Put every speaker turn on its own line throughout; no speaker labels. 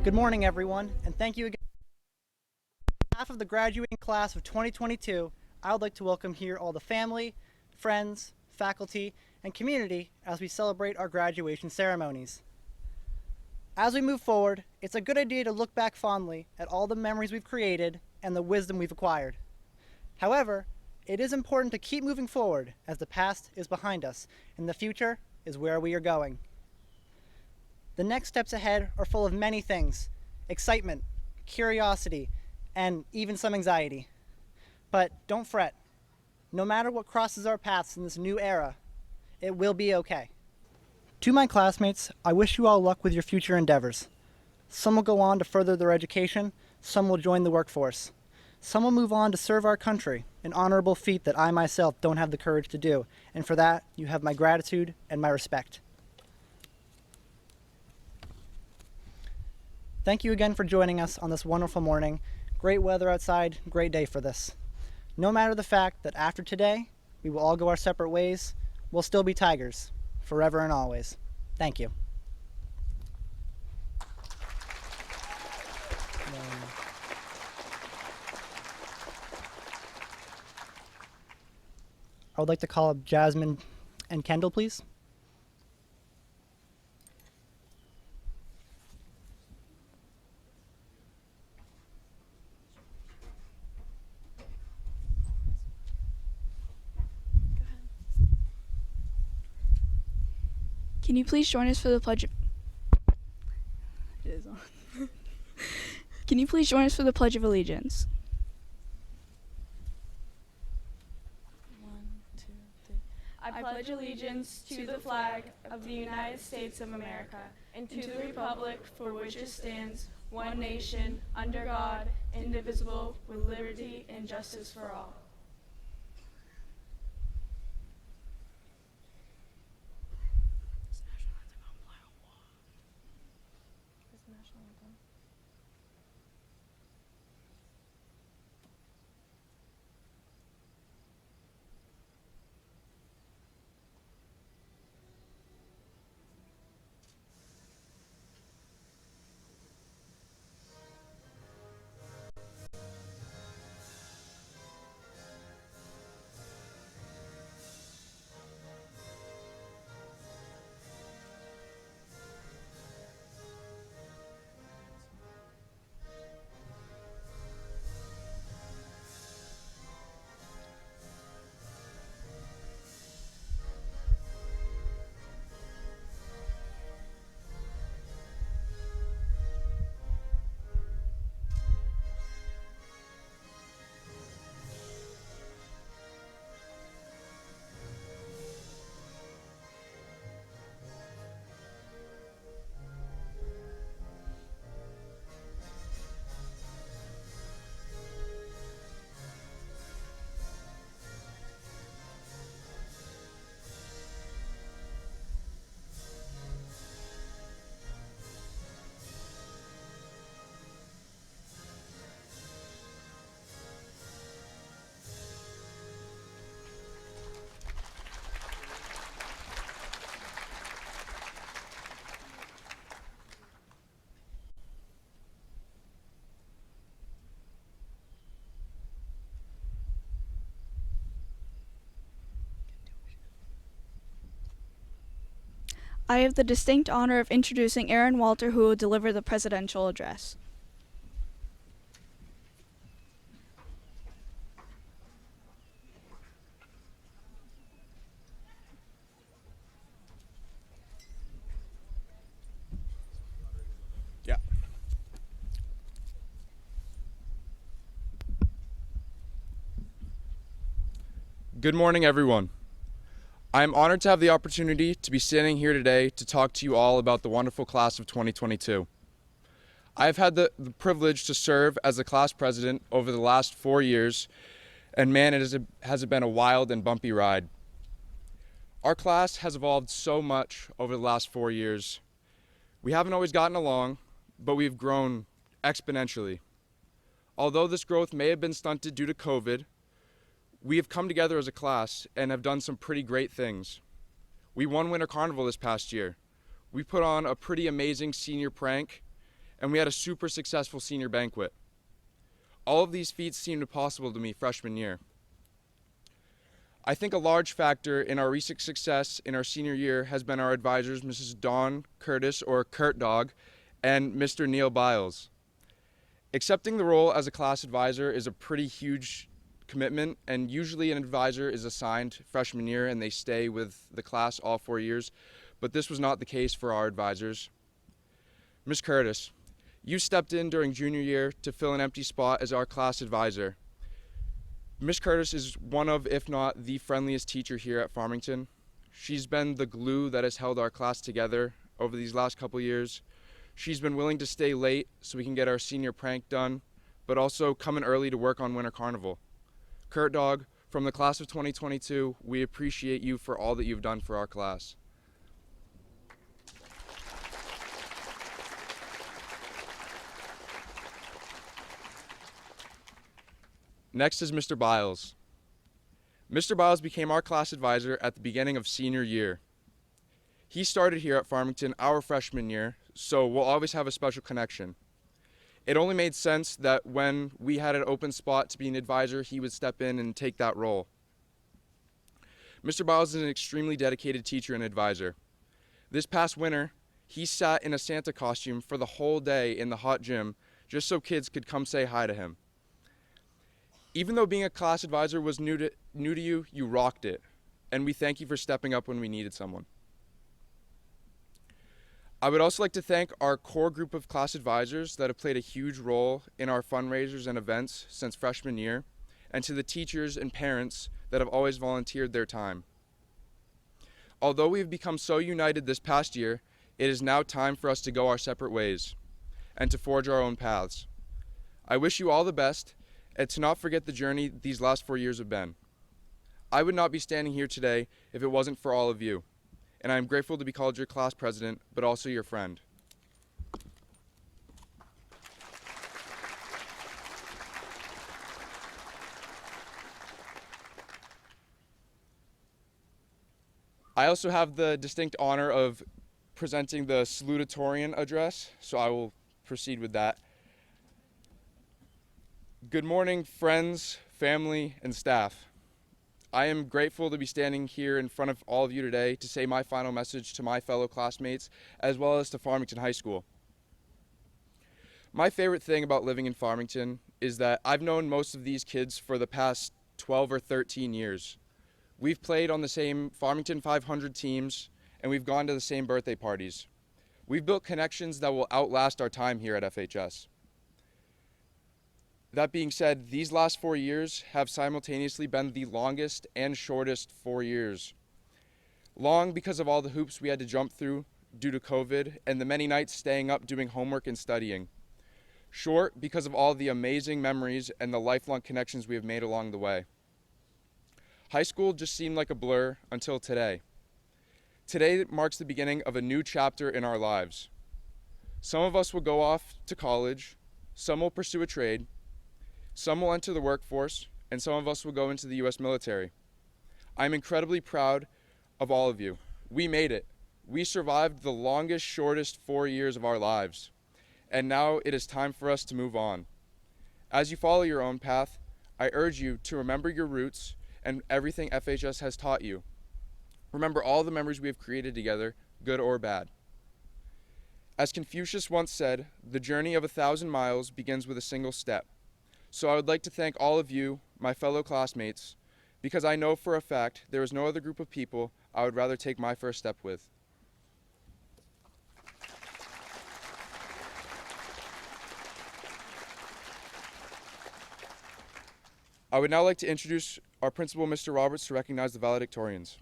Good morning, everyone, and thank you again. On behalf of the graduating class of 2022, I would like to welcome here all the family, friends, faculty, and community as we celebrate our graduation ceremonies. As we move forward, it's a good idea to look back fondly at all the memories we've created and the wisdom we've acquired. However, it is important to keep moving forward as the past is behind us and the future is where we are going. The next steps ahead are full of many things: excitement, curiosity, and even some anxiety. But don't fret. No matter what crosses our paths in this new era, it will be okay. To my classmates, I wish you all luck with your future endeavors. Some will go on to further their education, some will join the workforce. Some will move on to serve our country, an honorable feat that I myself don't have the courage to do, and for that, you have my gratitude and my respect. Thank you again for joining us on this wonderful morning. Great weather outside, great day for this. No matter the fact that after today, we will all go our separate ways, we'll still be Tigers, forever and always. Thank you. I would like to call up Jasmine and Kendall, please.
Can you please join us for the pledge? It is on. Can you please join us for the Pledge of Allegiance?
1, 2, 3. I pledge allegiance to the flag of the United States of America and to the republic for which it stands, one nation, under God, indivisible, with liberty and justice for all.
I have the distinct honor of introducing Aaron Walter, who will deliver the presidential address.
Yeah. Good morning, everyone. I am honored to have the opportunity to be standing here today to talk to you all about the wonderful class of 2022. I have had the privilege to serve as the class president over the last 4 years, and man, has it been a wild and bumpy ride. Our class has evolved so much over the last 4 years. We haven't always gotten along, but we've grown exponentially. Although this growth may have been stunted due to COVID, we have come together as a class and have done some pretty great things. We won Winter Carnival this past year. We put on a pretty amazing senior prank, and we had a super successful senior banquet. All of these feats seemed possible to me freshman year. I think a large factor in our recent success in our senior year has been our advisors, Mrs. Dawn Curtis, or Kurt Dog, and Mr. Neil Biles. Accepting the role as a class advisor is a pretty huge commitment, and usually an advisor is assigned freshman year and they stay with the class all 4 years, but this was not the case for our advisors. Ms. Curtis, you stepped in during junior year to fill an empty spot as our class advisor. Ms. Curtis is one of, if not the friendliest teacher here at Farmington. She's been the glue that has held our class together over these last couple years. She's been willing to stay late so we can get our senior prank done, but also coming early to work on Winter Carnival. Kurt Dog, from the class of 2022, we appreciate you for all that you've done for our class. Next is Mr. Biles. Mr. Biles became our class advisor at the beginning of senior year. He started here at Farmington our freshman year, so we'll always have a special connection. It only made sense that when we had an open spot to be an advisor, he would step in and take that role. Mr. Biles is an extremely dedicated teacher and advisor. This past winter, he sat in a Santa costume for the whole day in the hot gym just so kids could come say hi to him. Even though being a class advisor was new to you, you rocked it, and we thank you for stepping up when we needed someone. I would also like to thank our core group of class advisors that have played a huge role in our fundraisers and events since freshman year, and to the teachers and parents that have always volunteered their time. Although we have become so united this past year, it is now time for us to go our separate ways and to forge our own paths. I wish you all the best, and to not forget the journey these last 4 years have been. I would not be standing here today if it wasn't for all of you, and I am grateful to be called your class president, but also your friend. I also have the distinct honor of presenting the Salutatorian Address, so I will proceed with that. Good morning, friends, family, and staff. I am grateful to be standing here in front of all of you today to say my final message to my fellow classmates, as well as to Farmington High School. My favorite thing about living in Farmington is that I've known most of these kids for the past 12 or 13 years. We've played on the same Farmington 500 teams, and we've gone to the same birthday parties. We've built connections that will outlast our time here at FHS. That being said, these last 4 years have simultaneously been the longest and shortest 4 years. Long because of all the hoops we had to jump through due to COVID and the many nights staying up doing homework and studying. Short because of all the amazing memories and the lifelong connections we have made along the way. High school just seemed like a blur until today. Today marks the beginning of a new chapter in our lives. Some of us will go off to college, some will pursue a trade, some will enter the workforce, and some of us will go into the U.S. military. I'm incredibly proud of all of you. We made it. We survived the longest, shortest 4 years of our lives. And now it is time for us to move on. As you follow your own path, I urge you to remember your roots and everything FHS has taught you. Remember all the memories we have created together, good or bad. As Confucius once said, the journey of 1,000 miles begins with a single step. So I would like to thank all of you, my fellow classmates, because I know for a fact there is no other group of people I would rather take my first step with. I would now like to introduce our principal, Mr. Roberts, to recognize the valedictorians.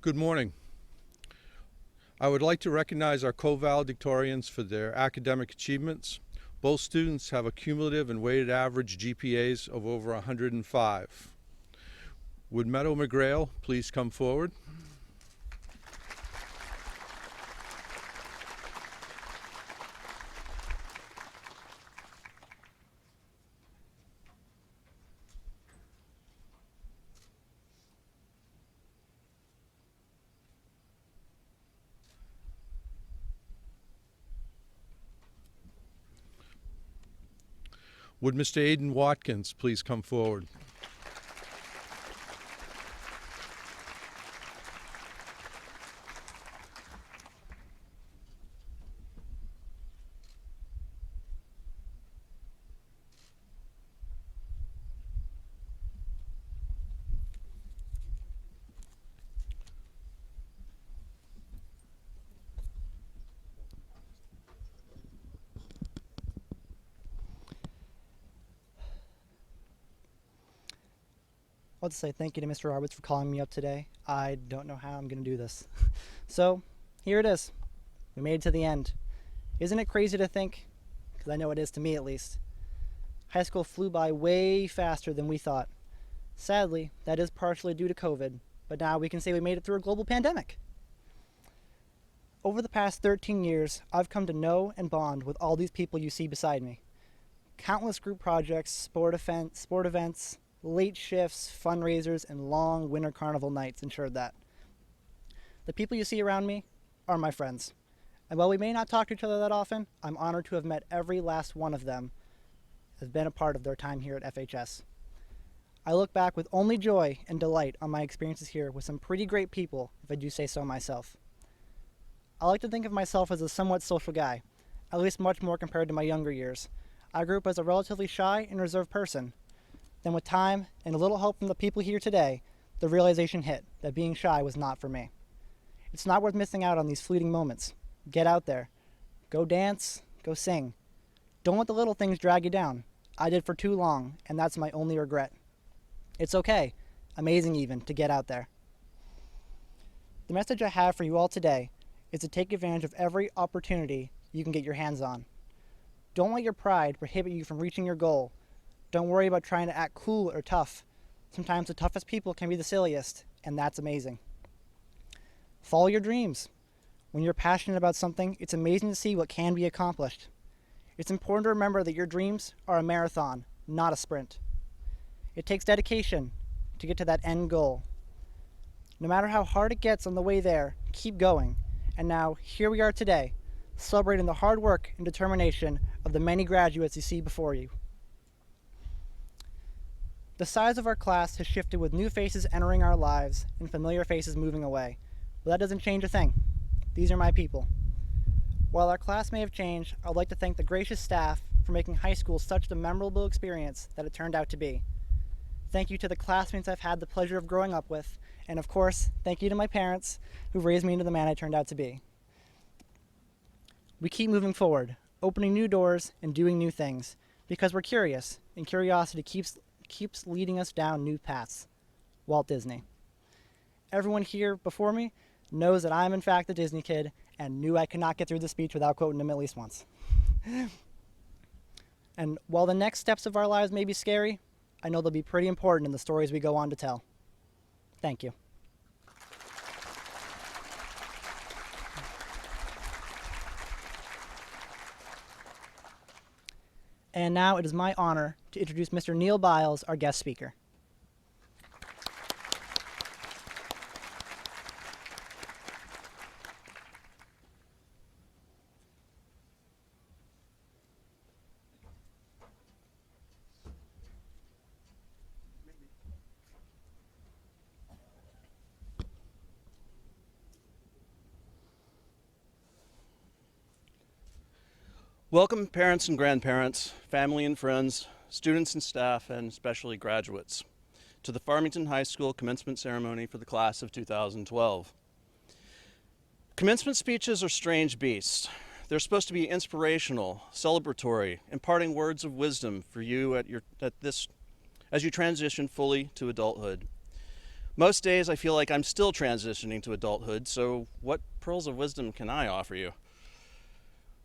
Good morning. I would like to recognize our co-valedictorians for their academic achievements. Both students have a cumulative and weighted average GPAs of over 105. Would Meadow McGrail please come forward? Would Mr. Aidan Watkins please come forward?
I want to say thank you to Mr. Roberts for calling me up today. I don't know how I'm going to do this. So, here it is. We made it to the end. Isn't it crazy to think? Because I know it is to me at least. High school flew by way faster than we thought. Sadly, that is partially due to COVID, but now we can say we made it through a global pandemic. Over the past 13 years, I've come to know and bond with all these people you see beside me. Countless group projects, sport events, late shifts, fundraisers, and long winter carnival nights ensured that. The people you see around me are my friends. And while we may not talk to each other that often, I'm honored to have met every last one of them, has been a part of their time here at FHS. I look back with only joy and delight on my experiences here with some pretty great people, if I do say so myself. I like to think of myself as a somewhat social guy, at least much more compared to my younger years. I grew up as a relatively shy and reserved person. Then with time and a little help from the people here today, the realization hit that being shy was not for me. It's not worth missing out on these fleeting moments. Get out there. Go dance. Go sing. Don't let the little things drag you down. I did for too long, and that's my only regret. It's okay, amazing even, to get out there. The message I have for you all today is to take advantage of every opportunity you can get your hands on. Don't let your pride prohibit you from reaching your goal. Don't worry about trying to act cool or tough. Sometimes the toughest people can be the silliest, and that's amazing. Follow your dreams. When you're passionate about something, it's amazing to see what can be accomplished. It's important to remember that your dreams are a marathon, not a sprint. It takes dedication to get to that end goal. No matter how hard it gets on the way there, keep going. And now, here we are today, celebrating the hard work and determination of the many graduates you see before you. The size of our class has shifted with new faces entering our lives and familiar faces moving away. But that doesn't change a thing. These are my people. While our class may have changed, I'd like to thank the gracious staff for making high school such a memorable experience that it turned out to be. Thank you to the classmates I've had the pleasure of growing up with, and of course, thank you to my parents who raised me into the man I turned out to be. We keep moving forward, opening new doors and doing new things, because we're curious, and curiosity keeps leading us down new paths. Walt Disney. Everyone here before me knows that I'm in fact a Disney kid and knew I could not get through the speech without quoting him at least once. And while the next steps of our lives may be scary, I know they'll be pretty important in the stories we go on to tell. Thank you. And now it is my honor to introduce Mr. Neil Biles, our guest speaker.
Welcome, parents and grandparents, family and friends, students and staff, and especially graduates, to the Farmington High School commencement ceremony for the class of 2012. Commencement speeches are strange beasts. They're supposed to be inspirational, celebratory, imparting words of wisdom for you as you transition fully to adulthood. Most days I feel like I'm still transitioning to adulthood, so what pearls of wisdom can I offer you?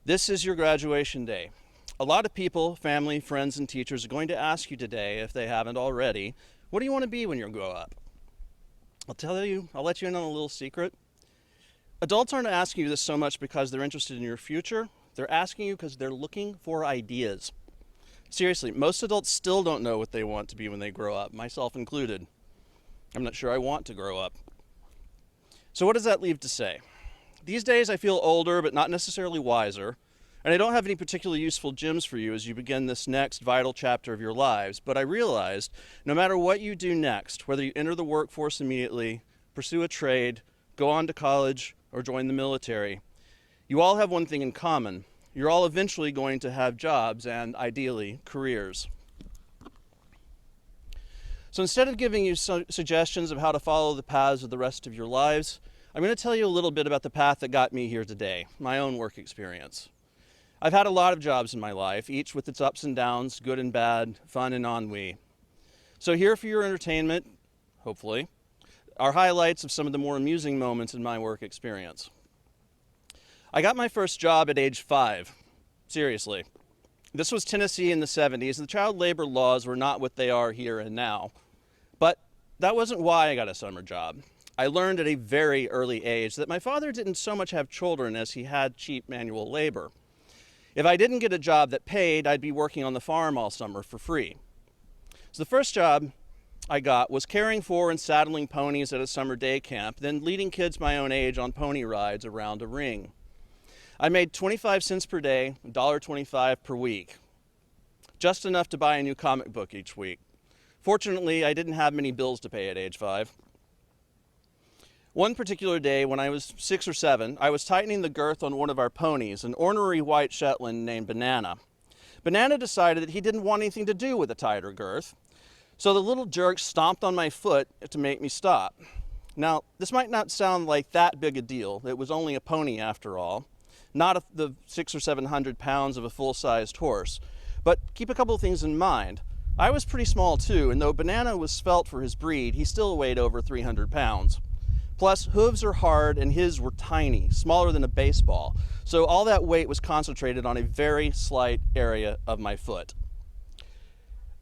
This is your graduation day. A lot of people, family, friends, and teachers are going to ask you today, if they haven't already, what do you want to be when you grow up? I'll let you in on a little secret. Adults aren't asking you this so much because they're interested in your future. They're asking you because they're looking for ideas. Seriously, most adults still don't know what they want to be when they grow up, myself included. I'm not sure I want to grow up. So what does that leave to say? These days I feel older, but not necessarily wiser. And I don't have any particularly useful gems for you as you begin this next vital chapter of your lives, but I realized no matter what you do next, whether you enter the workforce immediately, pursue a trade, go on to college, or join the military, you all have one thing in common. You're all eventually going to have jobs and, ideally, careers. So instead of giving you suggestions of how to follow the paths of the rest of your lives, I'm going to tell you a little bit about the path that got me here today, my own work experience. I've had a lot of jobs in my life, each with its ups and downs, good and bad, fun and ennui. So here for your entertainment, hopefully, are highlights of some of the more amusing moments in my work experience. I got my first job at age 5. Seriously. This was Tennessee in the 70s, and the child labor laws were not what they are here and now. But that wasn't why I got a summer job. I learned at a very early age that my father didn't so much have children as he had cheap manual labor. If I didn't get a job that paid, I'd be working on the farm all summer for free. So the first job I got was caring for and saddling ponies at a summer day camp, then leading kids my own age on pony rides around a ring. I made 25 cents per day, $1.25 per week, just enough to buy a new comic book each week. Fortunately, I didn't have many bills to pay at age 5. One particular day when I was 6 or 7, I was tightening the girth on one of our ponies, an ornery white Shetland named Banana. Banana decided that he didn't want anything to do with a tighter girth, so the little jerk stomped on my foot to make me stop. Now, this might not sound like that big a deal. It was only a pony after all, not the 600 or 700 pounds of a full-sized horse. But keep a couple of things in mind. I was pretty small too, and though Banana was svelte for his breed, he still weighed over 300 pounds. Plus, hooves are hard and his were tiny, smaller than a baseball. So all that weight was concentrated on a very slight area of my foot.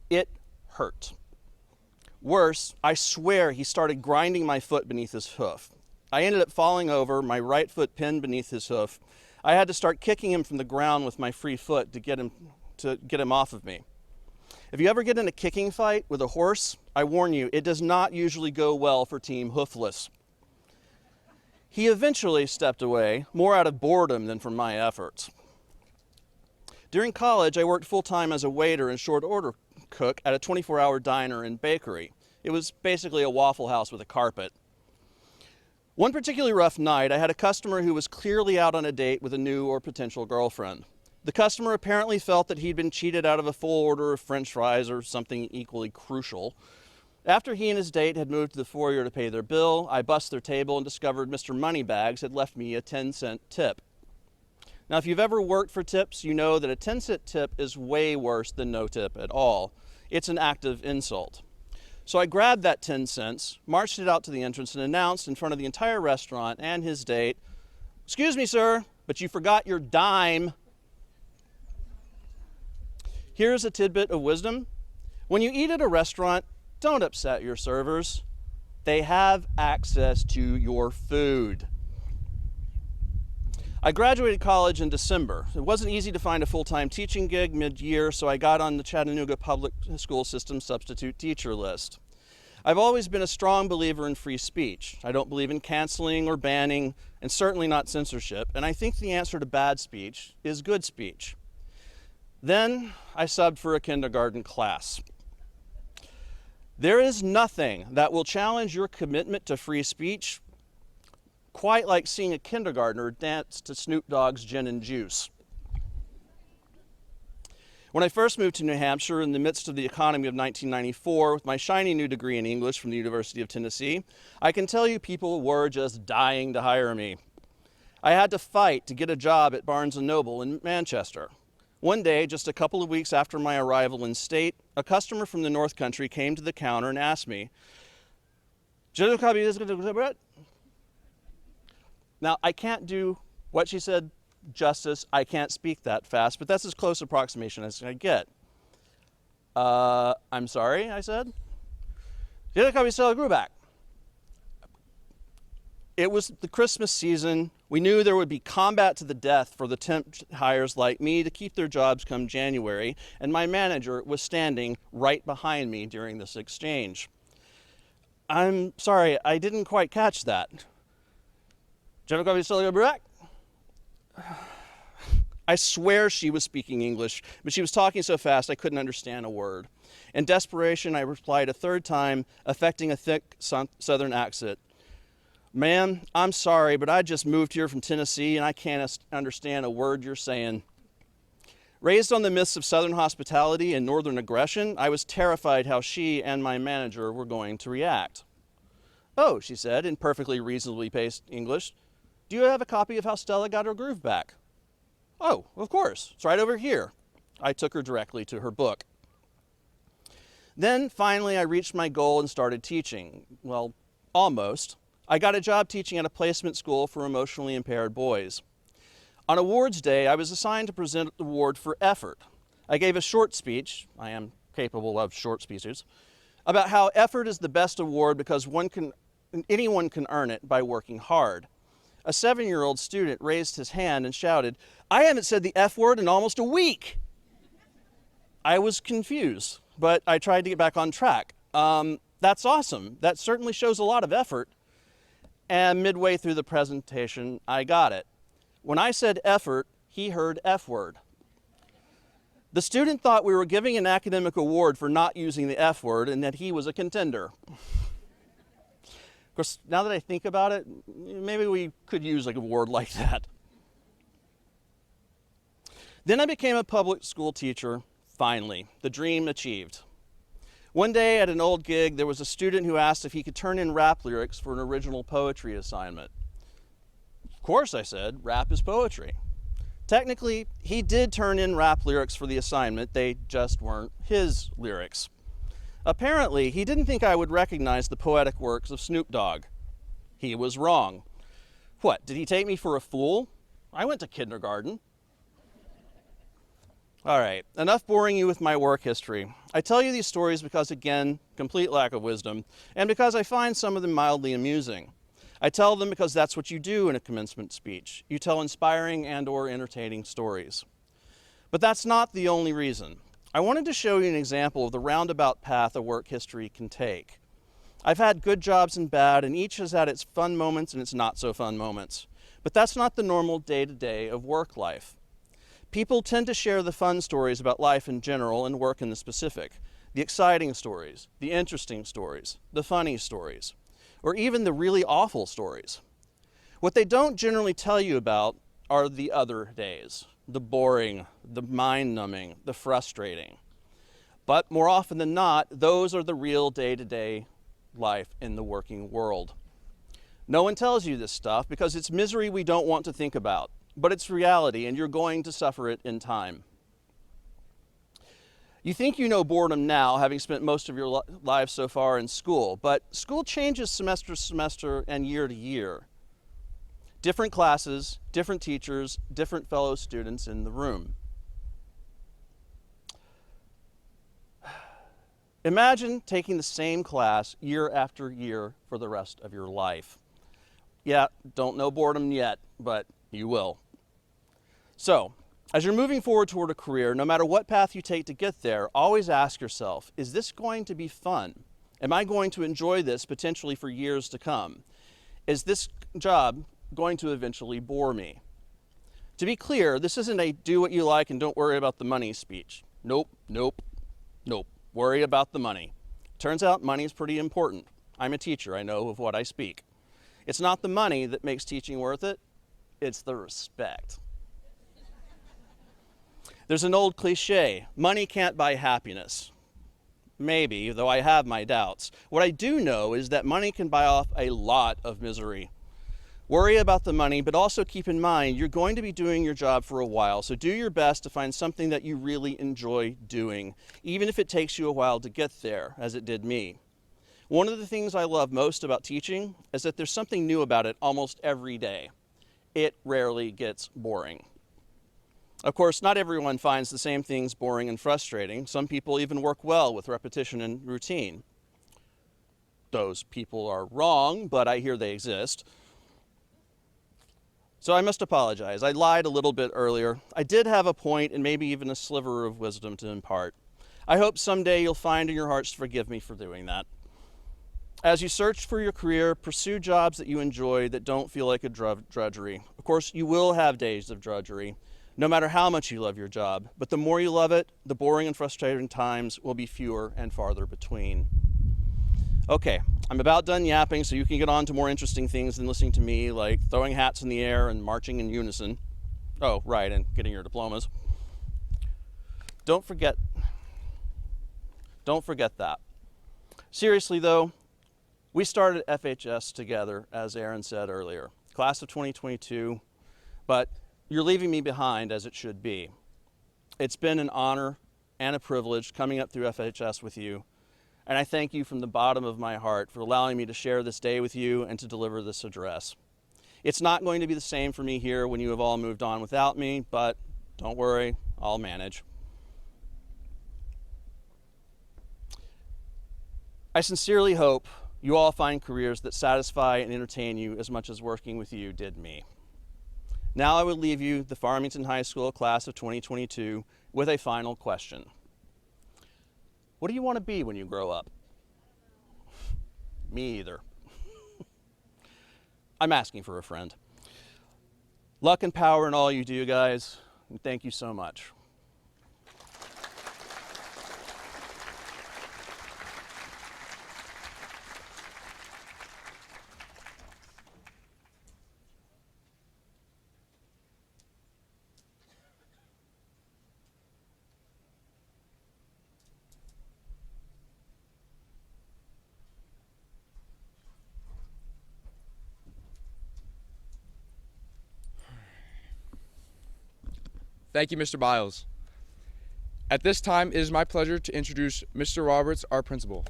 It hurt. Worse, I swear he started grinding my foot beneath his hoof. I ended up falling over, my right foot pinned beneath his hoof. I had to start kicking him from the ground with my free foot to get him off of me. If you ever get in a kicking fight with a horse, I warn you, it does not usually go well for Team Hoofless. He eventually stepped away, more out of boredom than from my efforts. During college, I worked full-time as a waiter and short order cook at a 24-hour diner and bakery. It was basically a Waffle House with a carpet. One particularly rough night, I had a customer who was clearly out on a date with a new or potential girlfriend. The customer apparently felt that he'd been cheated out of a full order of French fries or something equally crucial. After he and his date had moved to the foyer to pay their bill, I bussed their table and discovered Mr. Moneybags had left me a 10-cent tip. Now, if you've ever worked for tips, you know that a 10-cent tip is way worse than no tip at all. It's an active insult. So I grabbed that 10 cents, marched it out to the entrance, and announced in front of the entire restaurant and his date, "Excuse me, sir, but you forgot your dime." Here's a tidbit of wisdom. When you eat at a restaurant, don't upset your servers. They have access to your food. I graduated college in December. It wasn't easy to find a full-time teaching gig mid-year, so I got on the Chattanooga Public School System substitute teacher list. I've always been a strong believer in free speech. I don't believe in canceling or banning, and certainly not censorship, and I think the answer to bad speech is good speech. Then I subbed for a kindergarten class. There is nothing that will challenge your commitment to free speech quite like seeing a kindergartner dance to Snoop Dogg's Gin and Juice. When I first moved to New Hampshire in the midst of the economy of 1994 with my shiny new degree in English from the University of Tennessee, I can tell you people were just dying to hire me. I had to fight to get a job at Barnes & Noble in Manchester. One day, just a couple of weeks after my arrival in state, a customer from the North Country came to the counter and asked me, now, I can't do what she said justice. I can't speak that fast, but that's as close approximation as I get. I'm sorry, I said. It was the Christmas season. We knew there would be combat to the death for the temp hires like me to keep their jobs come January, and my manager was standing right behind me during this exchange. I'm sorry, I didn't quite catch that. I swear she was speaking English, but she was talking so fast I couldn't understand a word. In desperation, I replied a third time, affecting a thick southern accent. Ma'am, I'm sorry, but I just moved here from Tennessee and I can't understand a word you're saying. Raised on the myths of Southern hospitality and Northern aggression, I was terrified how she and my manager were going to react. Oh, she said in perfectly reasonably paced English, do you have a copy of How Stella Got Her Groove Back? Oh, of course, it's right over here. I took her directly to her book. Then finally I reached my goal and started teaching. Well, almost. I got a job teaching at a placement school for emotionally impaired boys. On awards day, I was assigned to present the award for effort. I gave a short speech, I am capable of short speeches, about how effort is the best award because anyone can earn it by working hard. A 7-year-old student raised his hand and shouted, I haven't said the F word in almost a week. I was confused, but I tried to get back on track. That's awesome. That certainly shows a lot of effort. And midway through the presentation, I got it. When I said effort, he heard F word. The student thought we were giving an academic award for not using the F word and that he was a contender. Of course, now that I think about it, maybe we could use like a word like that. Then I became a public school teacher, finally, the dream achieved. One day at an old gig, there was a student who asked if he could turn in rap lyrics for an original poetry assignment. Of course, I said, rap is poetry. Technically, he did turn in rap lyrics for the assignment, they just weren't his lyrics. Apparently, he didn't think I would recognize the poetic works of Snoop Dogg. He was wrong. What, did he take me for a fool? I went to kindergarten. All right, enough boring you with my work history. I tell you these stories because, again, complete lack of wisdom, and because I find some of them mildly amusing. I tell them because that's what you do in a commencement speech. You tell inspiring and/or entertaining stories. But that's not the only reason. I wanted to show you an example of the roundabout path a work history can take. I've had good jobs and bad, and each has had its fun moments and its not so fun moments. But that's not the normal day-to-day of work life. People tend to share the fun stories about life in general and work in the specific, the exciting stories, the interesting stories, the funny stories, or even the really awful stories. What they don't generally tell you about are the other days, the boring, the mind-numbing, the frustrating. But more often than not, those are the real day-to-day life in the working world. No one tells you this stuff because it's misery we don't want to think about, but it's reality and you're going to suffer it in time. You think you know boredom now, having spent most of your lives so far in school, but school changes semester to semester and year to year. Different classes, different teachers, different fellow students in the room. Imagine taking the same class year after year for the rest of your life. Yeah, don't know boredom yet, but you will. So, as you're moving forward toward a career, no matter what path you take to get there, always ask yourself, is this going to be fun? Am I going to enjoy this potentially for years to come? Is this job going to eventually bore me? To be clear, this isn't a do what you like and don't worry about the money speech. Nope, nope, nope. Worry about the money. Turns out money is pretty important. I'm a teacher, I know of what I speak. It's not the money that makes teaching worth it, it's the respect. There's an old cliche, money can't buy happiness. Maybe, though I have my doubts. What I do know is that money can buy off a lot of misery. Worry about the money, but also keep in mind you're going to be doing your job for a while, so do your best to find something that you really enjoy doing, even if it takes you a while to get there, as it did me. One of the things I love most about teaching is that there's something new about it almost every day. It rarely gets boring. Of course, not everyone finds the same things boring and frustrating. Some people even work well with repetition and routine. Those people are wrong, but I hear they exist. So I must apologize. I lied a little bit earlier. I did have a point and maybe even a sliver of wisdom to impart. I hope someday you'll find in your hearts to forgive me for doing that. As you search for your career, pursue jobs that you enjoy that don't feel like a drudgery. Of course, you will have days of drudgery, no matter how much you love your job. But the more you love it, the boring and frustrating times will be fewer and farther between. Okay, I'm about done yapping, so you can get on to more interesting things than listening to me, like throwing hats in the air and marching in unison. Oh, right, and getting your diplomas. Don't forget that. Seriously though, we started FHS together, as Aaron said earlier, class of 2022, but you're leaving me behind, as it should be. It's been an honor and a privilege coming up through FHS with you, and I thank you from the bottom of my heart for allowing me to share this day with you and to deliver this address. It's not going to be the same for me here when you have all moved on without me, but don't worry, I'll manage. I sincerely hope you all find careers that satisfy and entertain you as much as working with you did me. Now I would leave you, the Farmington High School class of 2022, with a final question. What do you want to be when you grow up? Me either. I'm asking for a friend. Luck and power in all you do, guys, and thank you so much.
Thank you, Mr. Biles. At this time, it is my pleasure to introduce Mr. Roberts, our principal.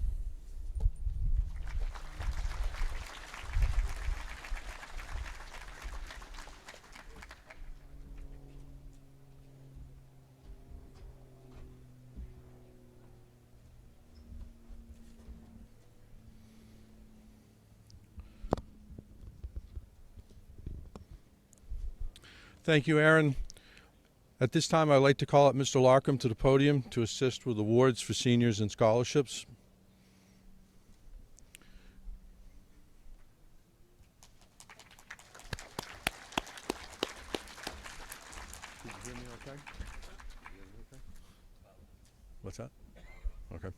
Thank you, Aaron. At this time, I'd like to call up Mr. Larkham to the podium to assist with awards for seniors and scholarships. Did you hear me okay? What's that? Okay.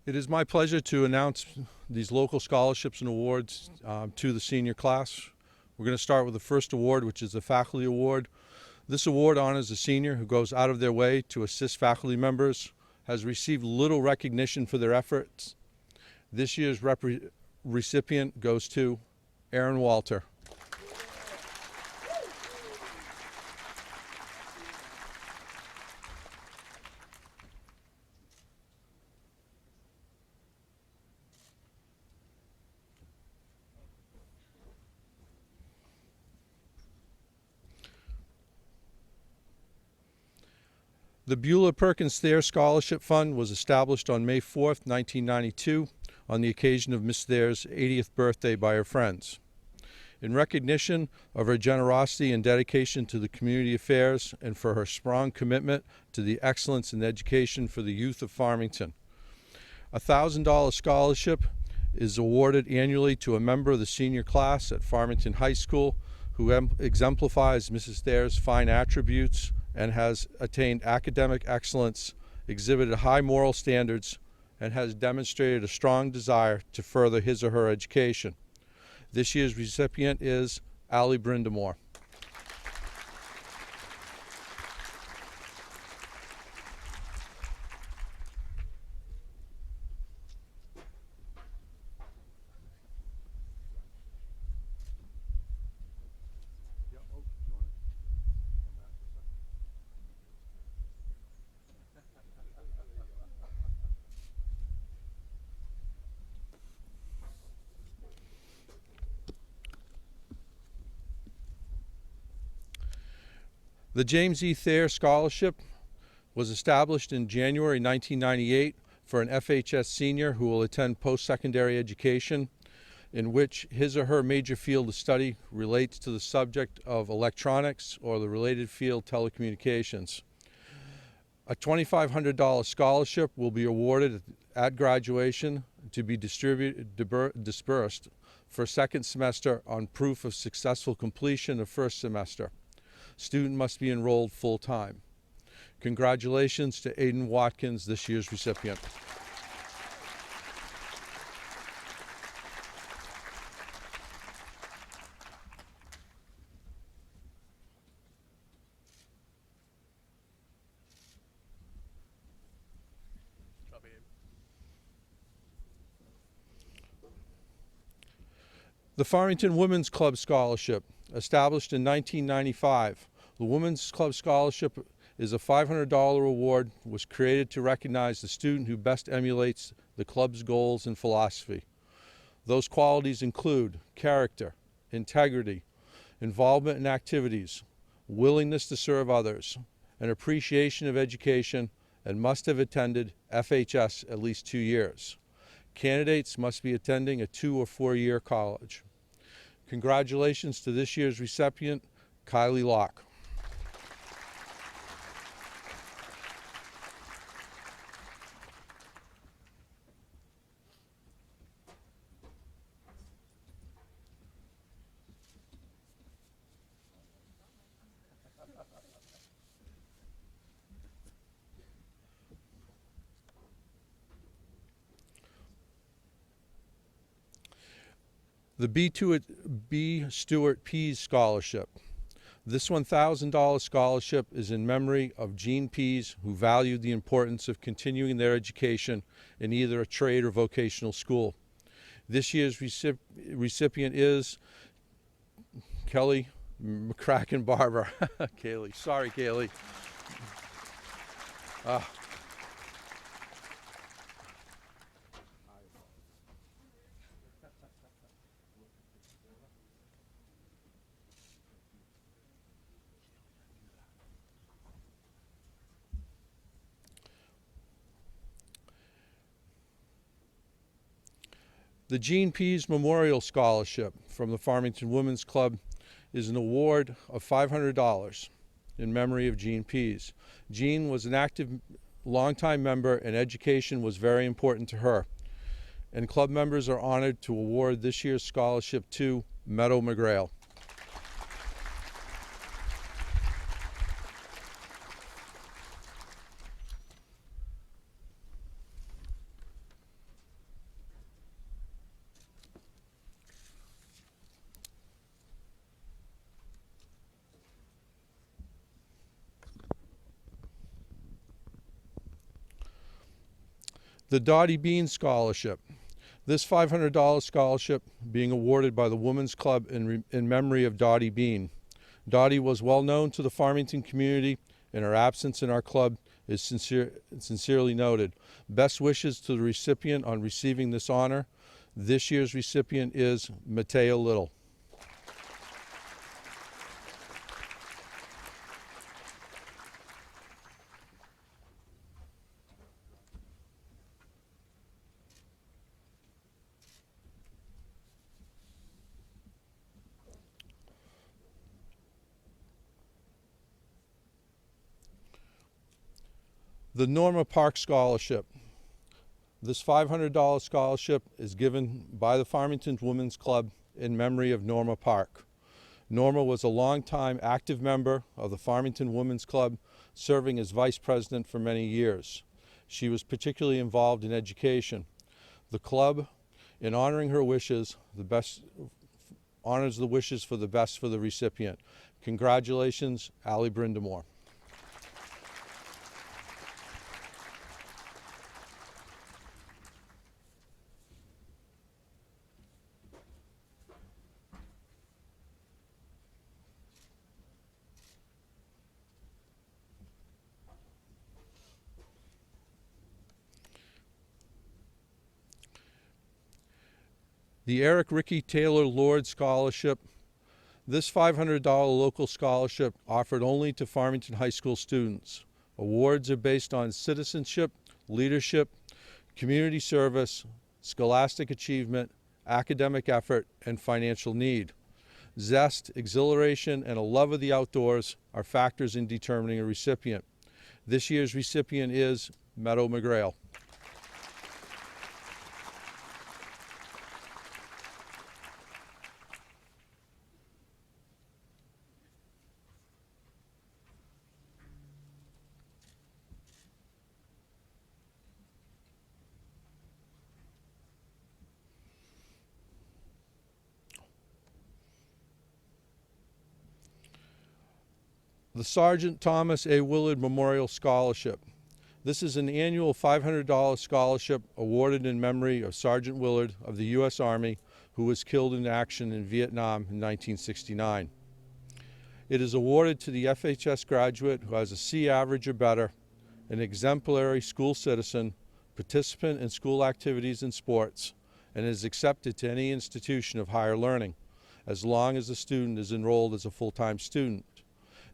It is my pleasure to announce these local scholarships and awards to the senior class. We're going to start with the first award, which is the Faculty Award. This award honors a senior who goes out of their way to assist faculty members, has received little recognition for their efforts. This year's recipient goes to Aaron Walter. The Beulah-Perkins-Thayer Scholarship Fund was established on May 4th, 1992, on the occasion of Miss Thayer's 80th birthday by her friends. In recognition of her generosity and dedication to the community affairs and for her strong commitment to the excellence in education for the youth of Farmington, a $1,000 scholarship is awarded annually to a member of the senior class at Farmington High School who exemplifies Mrs. Thayer's fine attributes and has attained academic excellence, exhibited high moral standards, and has demonstrated a strong desire to further his or her education. This year's recipient is Allie Brindamore. The James E. Thayer Scholarship was established in January 1998 for an FHS senior who will attend post-secondary education in which his or her major field of study relates to the subject of electronics or the related field telecommunications. A $2,500 scholarship will be awarded at graduation to be dispersed for second semester on proof of successful completion of first semester. Student must be enrolled full-time. Congratulations to Aiden Watkins, this year's recipient. The Farmington Women's Club Scholarship, established in 1995. The Women's Club Scholarship is a $500 award, was created to recognize the student who best emulates the club's goals and philosophy. Those qualities include character, integrity, involvement in activities, willingness to serve others, an appreciation of education, and must have attended FHS at least 2 years. Candidates must be attending a 2- or 4-year college. Congratulations to this year's recipient, Kylie Locke. The B. Stuart Pease Scholarship. This $1,000 scholarship is in memory of Jean Pease, who valued the importance of continuing their education in either a trade or vocational school. This year's recipient is Kelly McCracken Barber. Kaylee, sorry Kaylee. The Jean Pease Memorial Scholarship from the Farmington Women's Club is an award of $500 in memory of Jean Pease. Jean was an active, longtime member, and education was very important to her. And club members are honored to award this year's scholarship to Meadow McGrail. The Dottie Bean Scholarship. This $500 scholarship being awarded by the Women's Club in memory of Dottie Bean. Dottie was well known to the Farmington community, and her absence in our club is sincerely noted. Best wishes to the recipient on receiving this honor. This year's recipient is Mateo Little. The Norma Park Scholarship. This $500 scholarship is given by the Farmington Women's Club in memory of Norma Park. Norma was a longtime active member of the Farmington Women's Club, serving as vice president for many years. She was particularly involved in education. The club, in honoring her wishes, honors the wishes for the best for the recipient. Congratulations, Allie Brindamore. The Eric Rickey Taylor Lord Scholarship. This $500 local scholarship offered only to Farmington High School students. Awards are based on citizenship, leadership, community service, scholastic achievement, academic effort, and financial need. Zest, exhilaration, and a love of the outdoors are factors in determining a recipient. This year's recipient is Meadow McGrail. The Sergeant Thomas A. Willard Memorial Scholarship. This is an annual $500 scholarship awarded in memory of Sergeant Willard of the U.S. Army, who was killed in action in Vietnam in 1969. It is awarded to the FHS graduate who has a C average or better, an exemplary school citizen, participant in school activities and sports, and is accepted to any institution of higher learning, as long as the student is enrolled as a full-time student.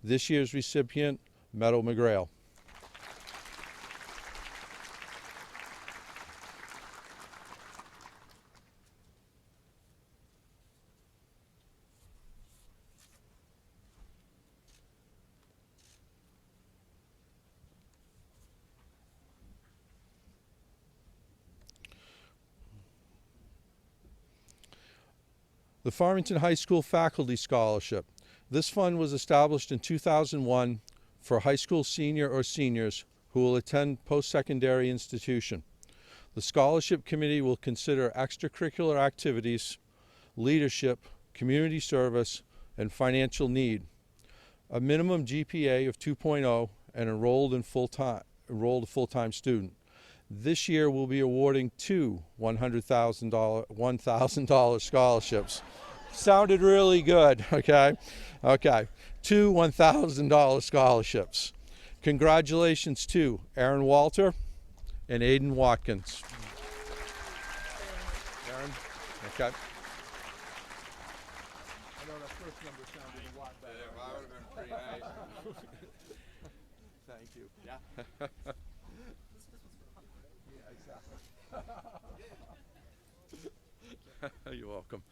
This year's recipient, Meadow McGrail. The Farmington High School Faculty Scholarship. This fund was established in 2001 for high school senior or seniors who will attend post-secondary institution. The scholarship committee will consider extracurricular activities, leadership, community service, and financial need. A minimum GPA of 2.0 and enrolled a full-time student. This year we'll be awarding two $1,000 scholarships. Sounded really good, okay? Okay, two $1,000 scholarships. Congratulations to Aaron Walter and Aiden Watkins. Aaron, okay. I know that first number sounded a lot better.
Yeah, well, that would have been pretty nice.
Thank you.
Yeah.
You're welcome.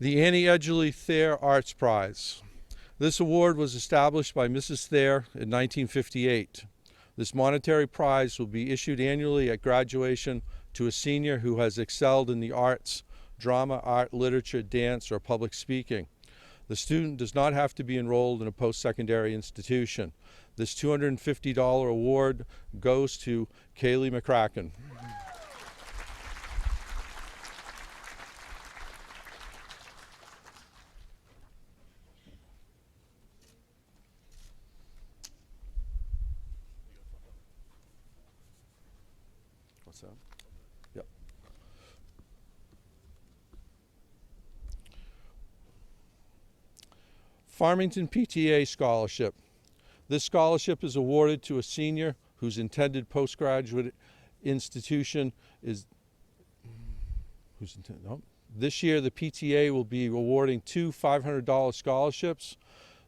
The Annie Edgerly Thayer Arts Prize. This award was established by Mrs. Thayer in 1958. This monetary prize will be issued annually at graduation to a senior who has excelled in the arts, drama, art, literature, dance, or public speaking. The student does not have to be enrolled in a post-secondary institution. This $250 award goes to Kaylee McCracken. What's that? Yep. Farmington PTA Scholarship. This scholarship is awarded to a senior whose intended postgraduate institution is This year the PTA will be awarding two $500 scholarships.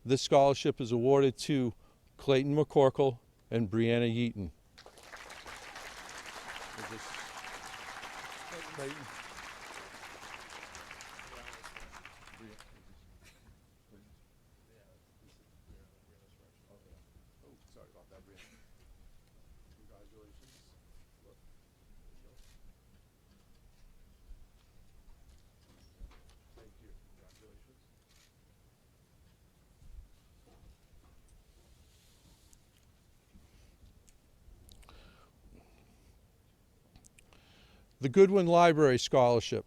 This scholarship is awarded to Clayton McCorkle and Brianna Yeaton. Clayton. Sorry about that, Brianna. Congratulations. Look. Thank you. Congratulations. The Goodwin Library Scholarship.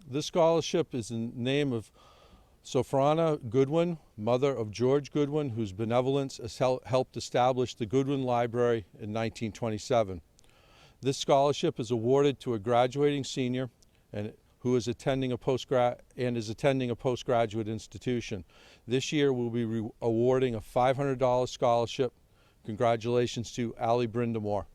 This scholarship is in the name of Sophronia Goodwin, mother of George Goodwin, whose benevolence has helped establish the Goodwin Library in 1927. This scholarship is awarded to a graduating senior who is attending a postgraduate institution. This year we'll be awarding a $500 scholarship. Congratulations to Allie Brindamore.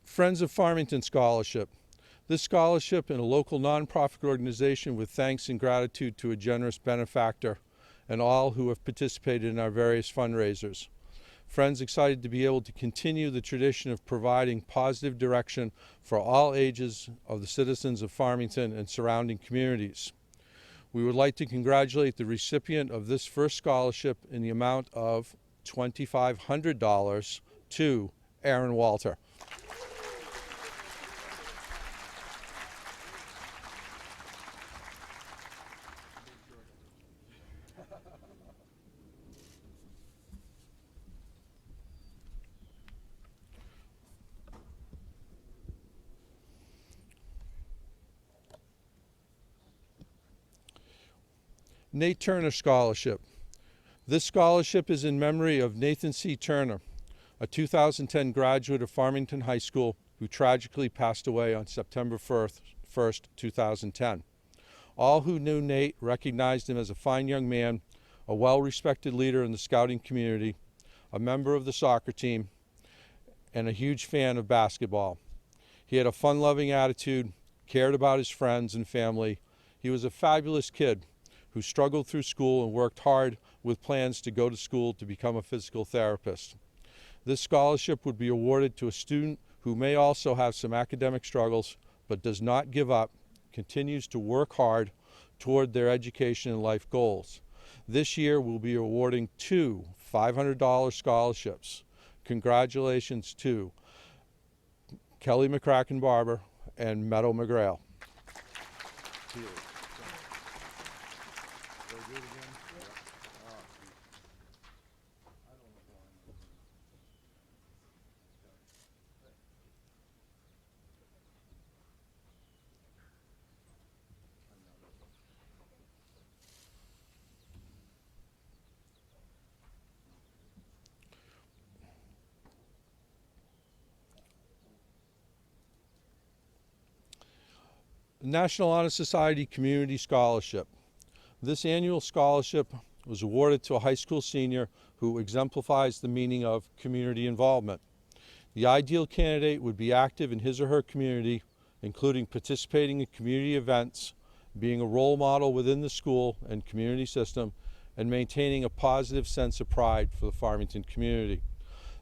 Friends of Farmington Scholarship. This scholarship in a local nonprofit organization with thanks and gratitude to a generous benefactor and all who have participated in our various fundraisers. Friends excited to be able to continue the tradition of providing positive direction for all ages of the citizens of Farmington and surrounding communities. We would like to congratulate the recipient of this first scholarship in the amount of $2,500 to Aaron Walter. Nate Turner Scholarship. This scholarship is in memory of Nathan C. Turner, a 2010 graduate of Farmington High School who tragically passed away on September 1st, 2010. All who knew Nate recognized him as a fine young man, a well-respected leader in the scouting community, a member of the soccer team, and a huge fan of basketball. He had a fun-loving attitude, cared about his friends and family. He was a fabulous kid who struggled through school and worked hard with plans to go to school to become a physical therapist. This scholarship would be awarded to a student who may also have some academic struggles, but does not give up, continues to work hard toward their education and life goals. This year we'll be awarding 2 $500 scholarships. Congratulations to Kelly McCracken Barber and Meadow McGrail. National Honor Society Community Scholarship. This annual scholarship was awarded to a high school senior who exemplifies the meaning of community involvement. The ideal candidate would be active in his or her community, including participating in community events, being a role model within the school and community system, and maintaining a positive sense of pride for the Farmington community.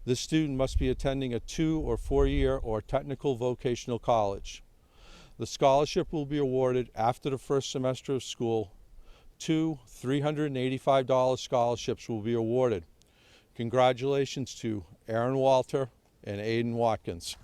This student must be attending a 2- or 4-year or technical vocational college. The scholarship will be awarded after the first semester of school. 2 $385 scholarships will be awarded. Congratulations to Aaron Walter and Aiden Watkins.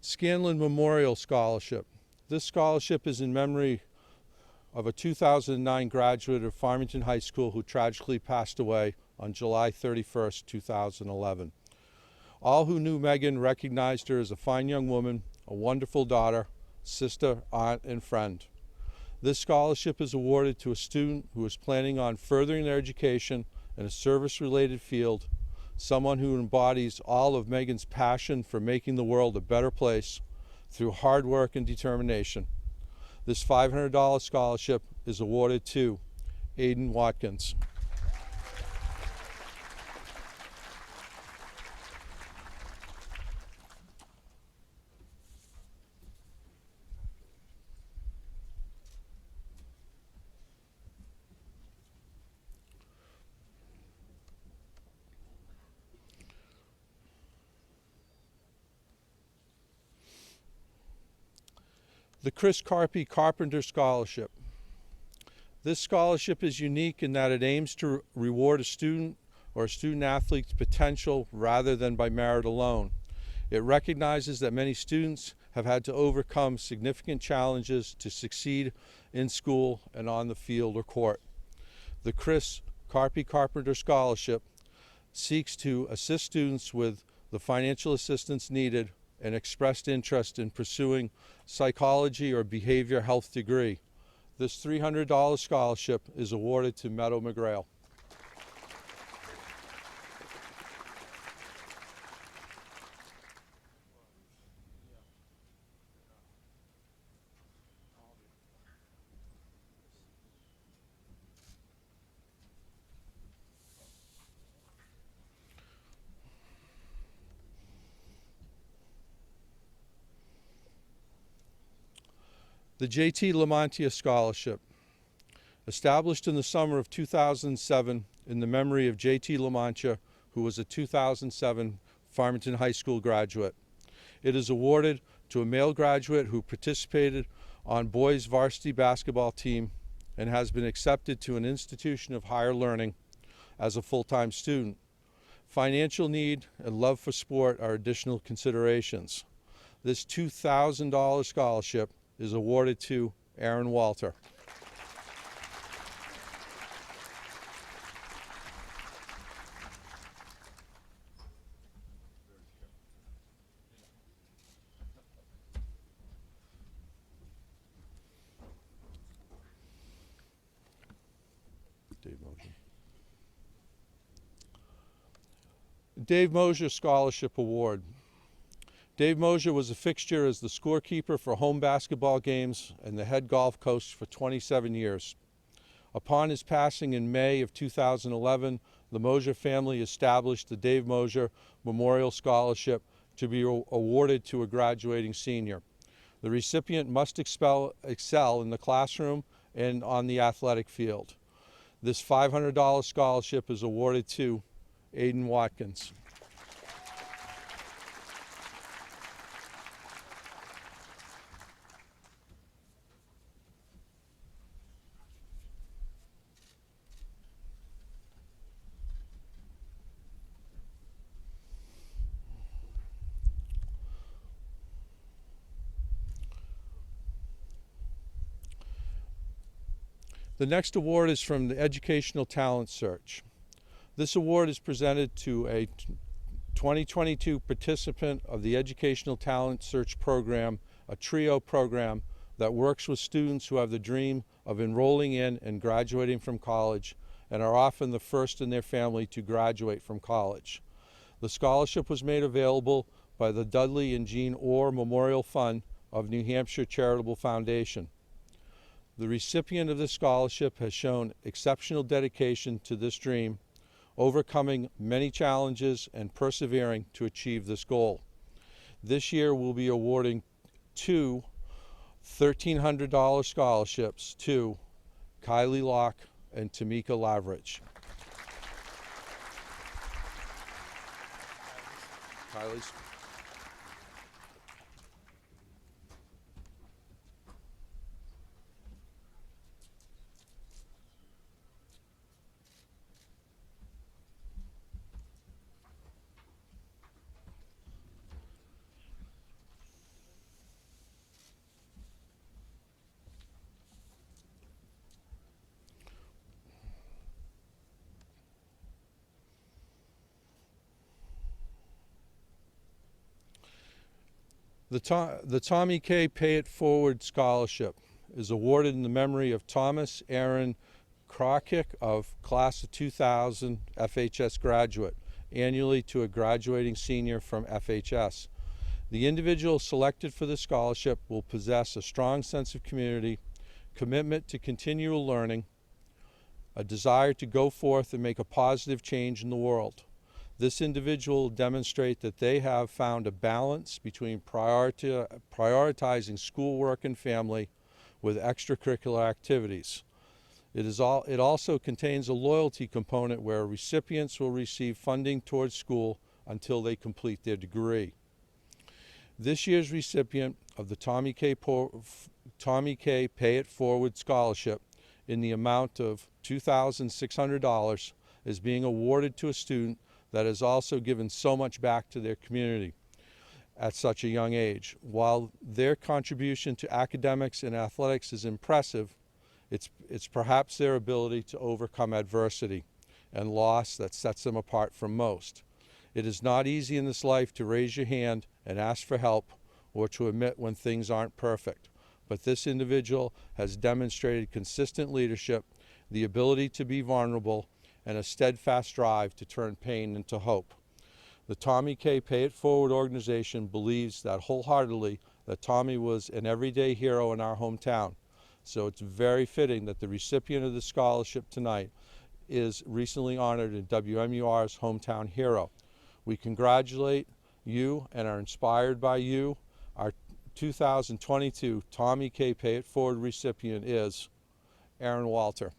Scanlan Memorial Scholarship. This scholarship is in memory of a 2009 graduate of Farmington High School who tragically passed away on July 31st, 2011. All who knew Megan recognized her as a fine young woman, a wonderful daughter, sister, aunt, and friend. This scholarship is awarded to a student who is planning on furthering their education in a service-related field, someone who embodies all of Megan's passion for making the world a better place through hard work and determination. This $500 scholarship is awarded to Aiden Watkins. The Chris Carpenter Scholarship. This scholarship is unique in that it aims to reward a student or a student athlete's potential rather than by merit alone. It recognizes that many students have had to overcome significant challenges to succeed in school and on the field or court. The Chris Carpenter Scholarship seeks to assist students with the financial assistance needed and expressed interest in pursuing psychology or behavior health degree. This $300 scholarship is awarded to Meadow McGrail. The J.T. Lamontier Scholarship. Established in the summer of 2007 in the memory of J.T. Lamontier, who was a 2007 Farmington High School graduate. It is awarded to a male graduate who participated on boys' varsity basketball team and has been accepted to an institution of higher learning as a full-time student. Financial need and love for sport are additional considerations. This $2,000 scholarship is awarded to Aaron Walter. Dave Moser Scholarship Award. Dave Moser was a fixture as the scorekeeper for home basketball games and the head golf coach for 27 years. Upon his passing in May of 2011, the Moser family established the Dave Moser Memorial Scholarship to be awarded to a graduating senior. The recipient must excel in the classroom and on the athletic field. This $500 scholarship is awarded to Aiden Watkins. The next award is from the Educational Talent Search. This award is presented to a 2022 participant of the Educational Talent Search program, a TRIO program that works with students who have the dream of enrolling in and graduating from college and are often the first in their family to graduate from college. The scholarship was made available by the Dudley and Jean Orr Memorial Fund of New Hampshire Charitable Foundation. The recipient of this scholarship has shown exceptional dedication to this dream, overcoming many challenges and persevering to achieve this goal. This year we'll be awarding two $1,300 scholarships to Kylie Locke and Tamika Lavridge. Kylie's. The Tommy K. Pay It Forward Scholarship is awarded in the memory of Thomas Aaron Krokic of Class of 2000 FHS graduate, annually to a graduating senior from FHS. The individual selected for the scholarship will possess a strong sense of community, commitment to continual learning, a desire to go forth and make a positive change in the world. This individual will demonstrate that they have found a balance between prioritizing schoolwork and family with extracurricular activities. It also contains a loyalty component where recipients will receive funding towards school until they complete their degree. This year's recipient of the Tommy K. Pay It Forward Scholarship in the amount of $2,600 is being awarded to a student that has also given so much back to their community at such a young age. While their contribution to academics and athletics is impressive, it's perhaps their ability to overcome adversity and loss that sets them apart from most. It is not easy in this life to raise your hand and ask for help or to admit when things aren't perfect, but this individual has demonstrated consistent leadership, the ability to be vulnerable, and a steadfast drive to turn pain into hope. The Tommy K. Pay It Forward organization believes that wholeheartedly that Tommy was an everyday hero in our hometown. So it's very fitting that the recipient of the scholarship tonight is recently honored in WMUR's Hometown Hero. We congratulate you and are inspired by you, our 2022 Tommy K. Pay It Forward recipient is Aaron Walter.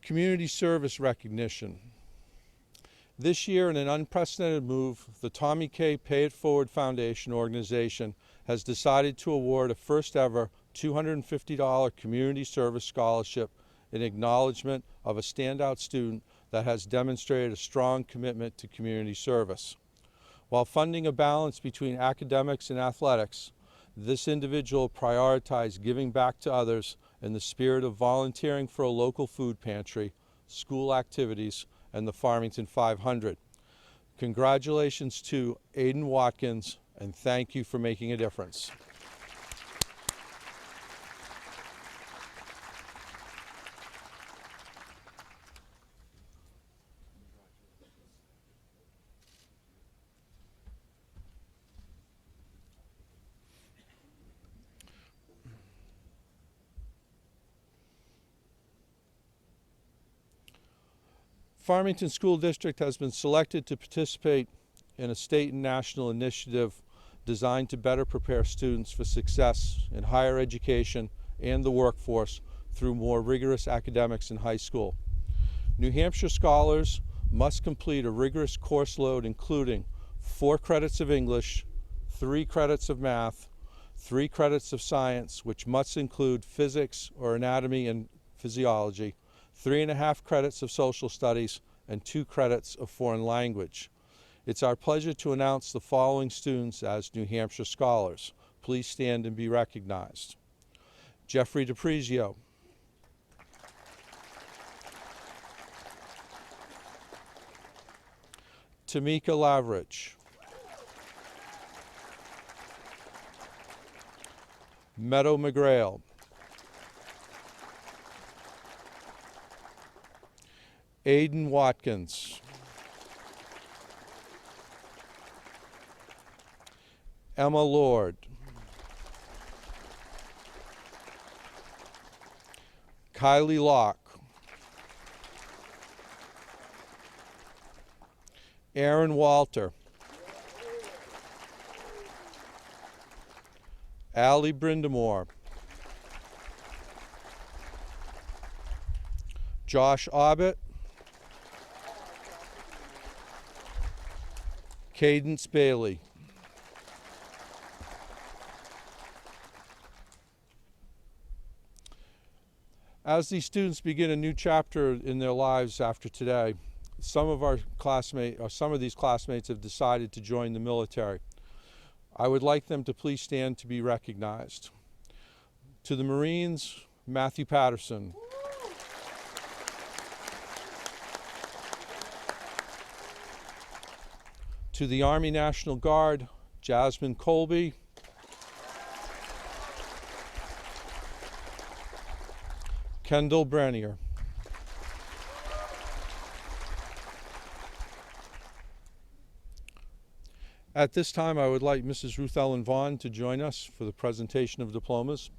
Community service recognition. This year, in an unprecedented move, the Tommy K. Pay It Forward Foundation organization has decided to award a first ever $250 community service scholarship in acknowledgement of a standout student that has demonstrated a strong commitment to community service. While funding a balance between academics and athletics, this individual prioritized giving back to others in the spirit of volunteering for a local food pantry, school activities, and the Farmington 500. Congratulations to Aiden Watkins, and thank you for making a difference. Farmington School District has been selected to participate in a state and national initiative designed to better prepare students for success in higher education and the workforce through more rigorous academics in high school. New Hampshire Scholars must complete a rigorous course load including 4 credits of English, 3 credits of math, 3 credits of science, which must include physics or anatomy and physiology, 3.5 credits of social studies, and 2 credits of foreign language. It's our pleasure to announce the following students as New Hampshire Scholars. Please stand and be recognized. Jeffrey DiPrizio, Tamika Lavrich, Meadow McGrail, Aiden Watkins, Emma Lord, Kylie Locke, Aaron Walter, Allie Brindamore, Josh Obbett, Cadence Bailey. As these students begin a new chapter in their lives after today, some of these classmates have decided to join the military. I would like them to please stand to be recognized. To the Marines, Matthew Patterson. To the Army National Guard, Jasmine Colby. Kendall Brennier. At this time, I would like Mrs. Ruth Ellen Vaughn to join us for the presentation of diplomas.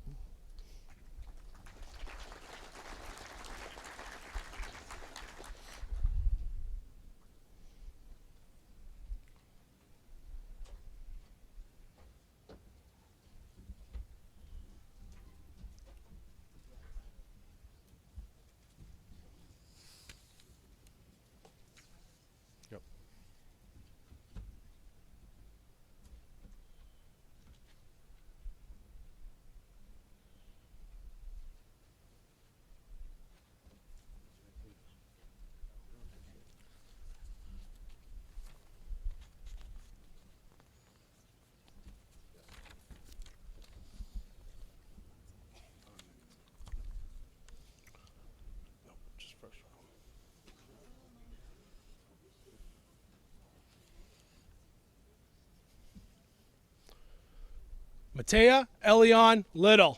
Matea Elion Little.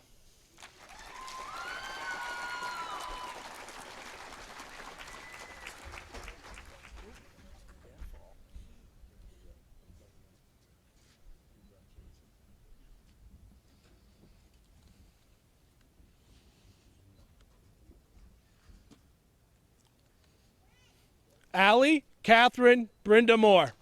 Allie Catherine Brenda Moore.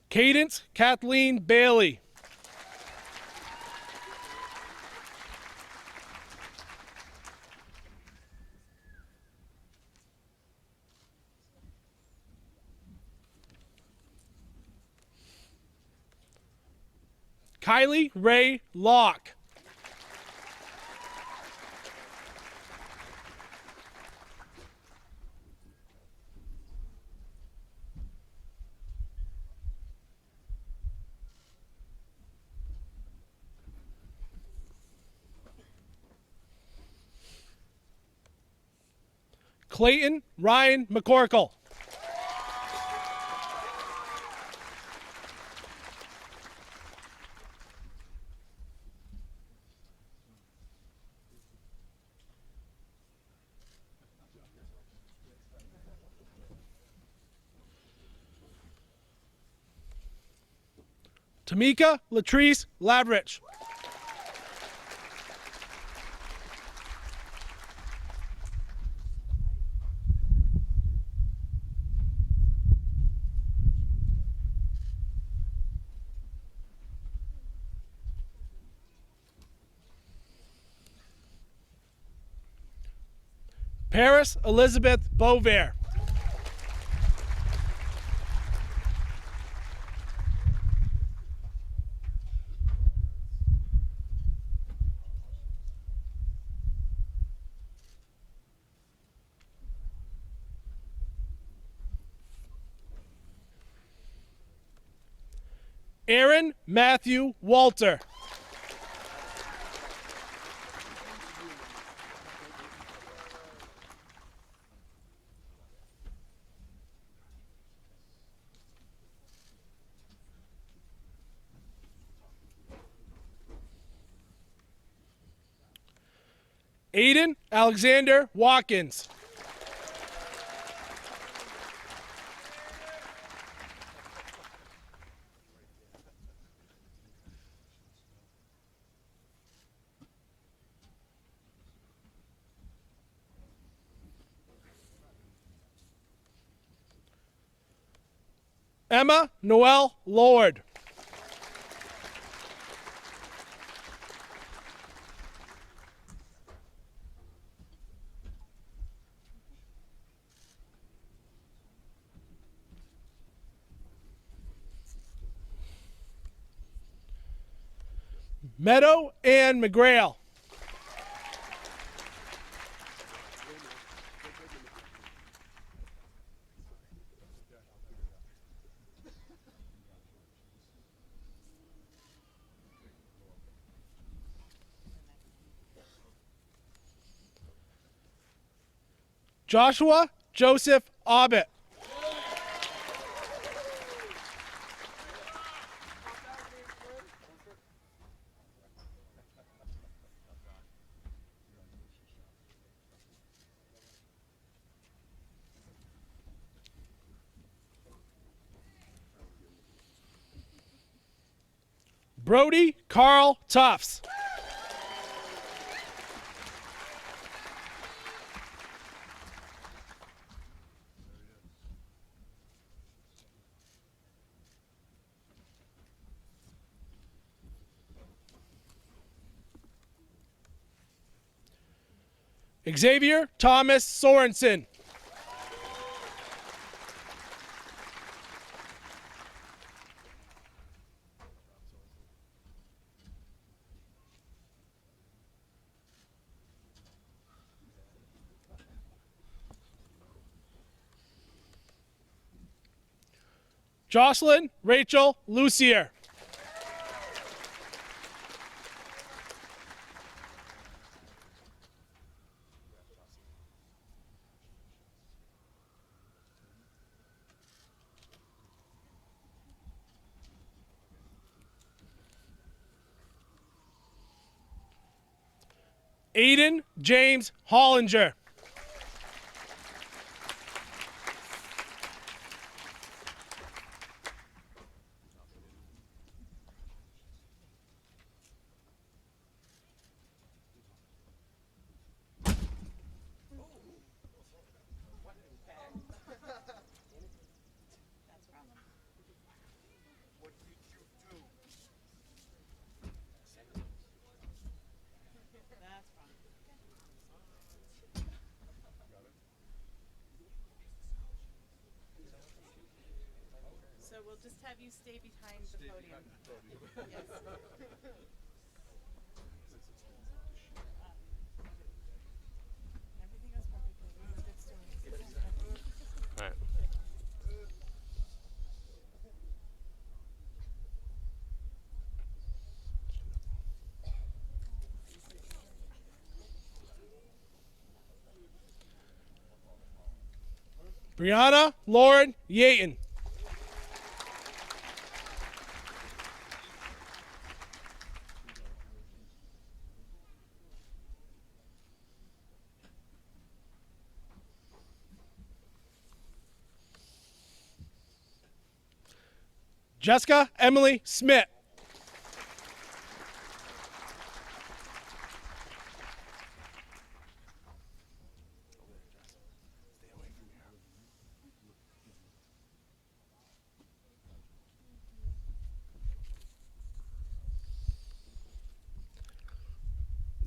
Cadence Kathleen Bailey. Kylie Ray Locke. Clayton Ryan McCorkle. Tamika Latrice Lavrich. Paris Elizabeth Bovair. Aaron Matthew Walter. Aiden Alexander Watkins. Emma Noel Lord. Meadow Ann McGrail. Joshua Joseph Abbott. Brody Carl Tufts. Xavier Thomas Sorensen. Jocelyn Rachel Lucier. Aiden James Hollinger.
just have you stay behind the podium. Yes. Everything goes perfectly. We have good stories.
All right.
Brianna Lauren Yaton. Jessica Emily Smith.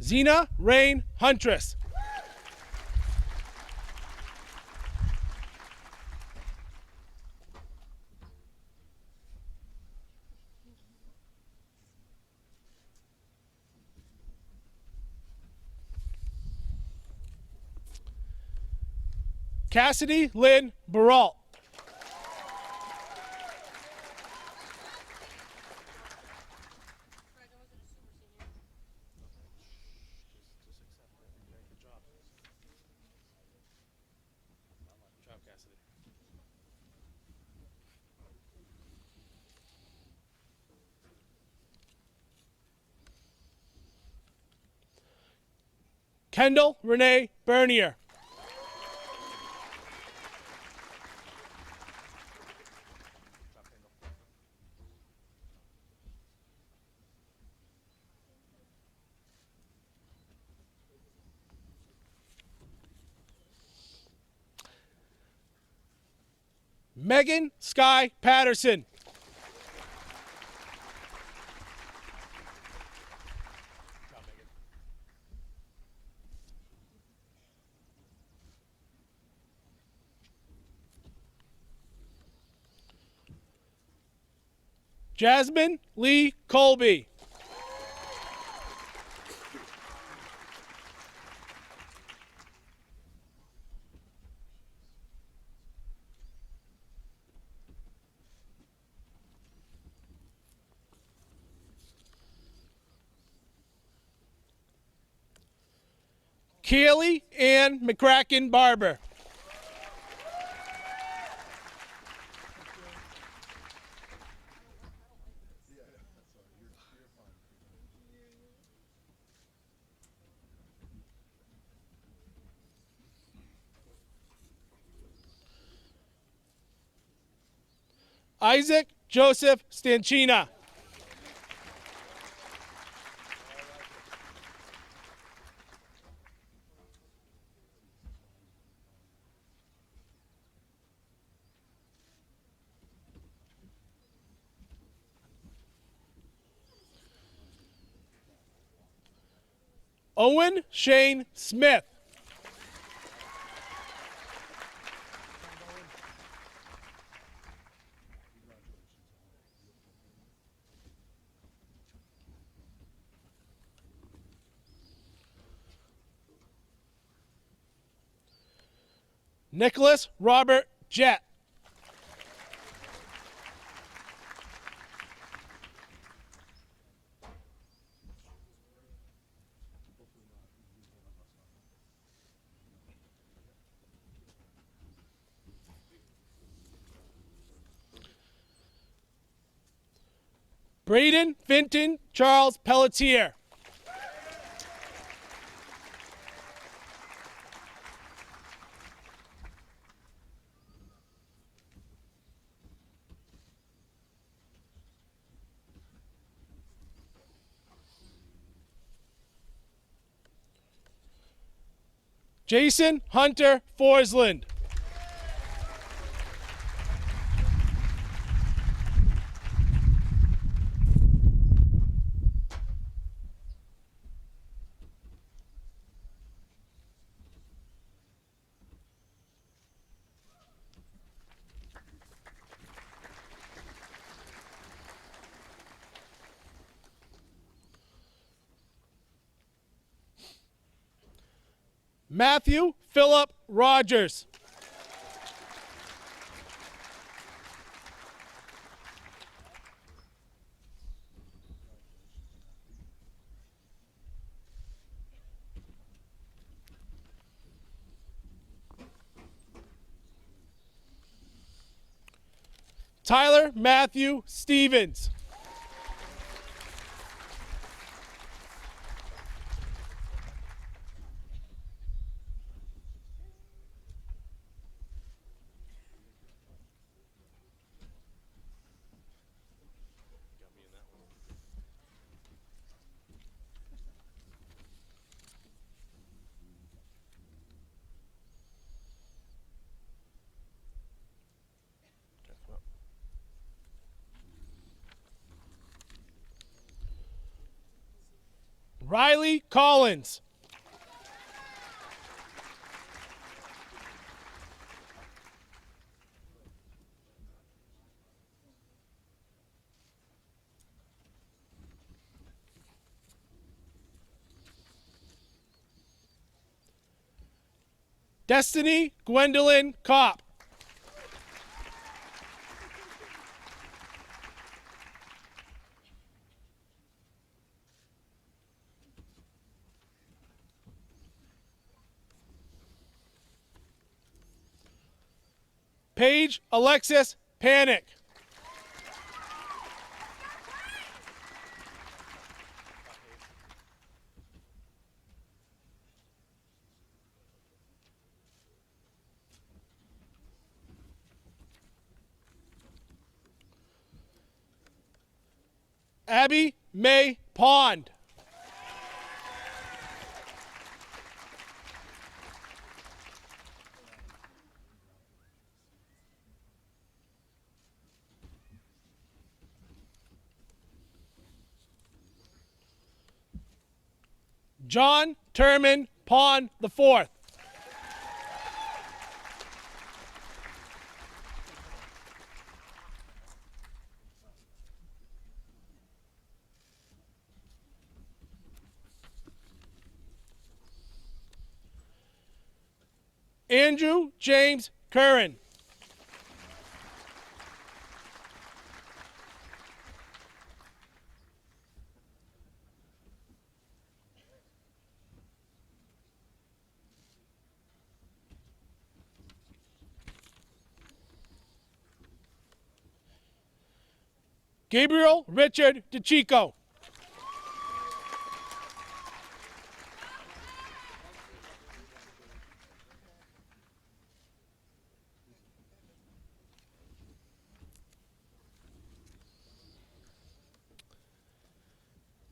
Zena Rain Huntress. Cassidy Lynn Baralt. Kendall Renee Bernier. Megan Sky Patterson. Jasmine Lee Colby. Keely Ann McCracken Barber. Isaac Joseph Stanchina. Owen Shane Smith. Nicholas Robert Jett. Braden Vinton Charles Pelletier. Jason Hunter Forsland. Matthew Philip Rogers. Tyler Matthew Stevens. Riley Collins. Destiny Gwendolyn Kopp. Paige Alexis Panic. Abby May Pond. John Turman Pond IV. Andrew James Curran. Gabriel Richard DeChico.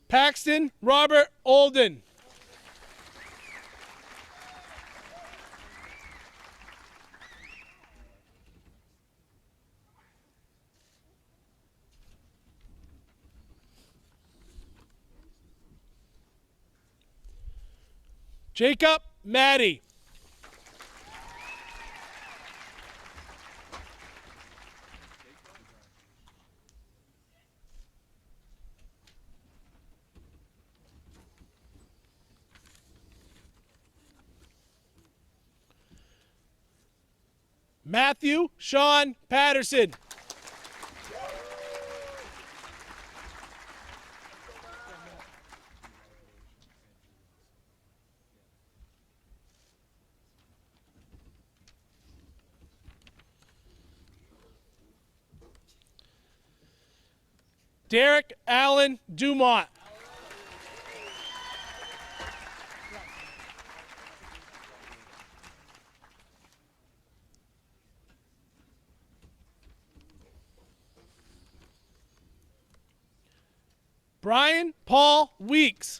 Paxton Robert Olden. Jacob Maddie. Matthew Sean Patterson. Derek Allen Dumont. Brian Paul Weeks.